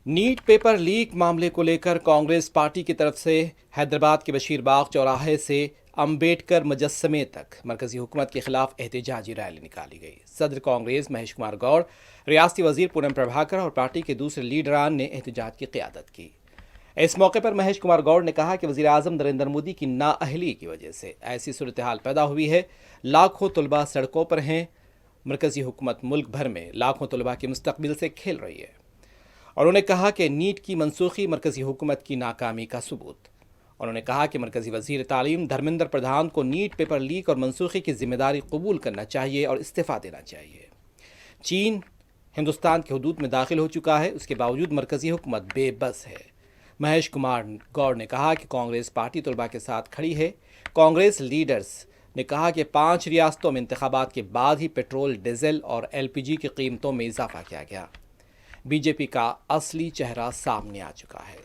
Net paper leak معاملے کو لے کر کانگریس پارٹی کی طرف سے حیدرآباد کے بشیر باغ چوراہے سے امبیڈکر مجسمے تک مرکزی حکومت کے خلاف احتجاجی ریلی نکالی گئی۔ صدر کانگریس مہیش کمار گوڑ، ریاستی وزیر پونم پربھاکر اور پارٹی کے دوسرے لیڈران نے احتجاج کی قیادت کی۔ اس موقع پر مہیش کمار گوڑ نے کہا کہ وزیر اعظم نریندر مودی کی نااہلی کی وجہ سے ایسی صورتحال پیدا ہوئی ہے۔ لاکھوں طلباء سڑکوں پر ہیں۔ مرکزی حکومت ملک بھر میں لاکھوں طلباء کے مستقبل سے کھیل رہی ہے، اور انہوں نے کہا کہ نیٹ کی منسوخی مرکزی حکومت کی ناکامی کا ثبوت۔ انہوں نے کہا کہ مرکزی وزیر تعلیم دھرمیندر پردھان کو نیٹ پیپر لیک اور منسوخی کی ذمہ داری قبول کرنا چاہیے اور استعفیٰ دینا چاہیے۔ چین ہندوستان کی حدود میں داخل ہو چکا ہے، اس کے باوجود مرکزی حکومت بے بس ہے۔ مہیش کمار گوڑ نے کہا کہ کانگریس پارٹی طلباء کے ساتھ کھڑی ہے۔ کانگریس لیڈرز نے کہا کہ 5 ریاستوں میں انتخابات کے بعد ہی پیٹرول، ڈیزل اور LPG کی قیمتوں میں اضافہ کیا گیا۔ بی جے پی کا اصلی چہرہ سامنے آ چکا ہے۔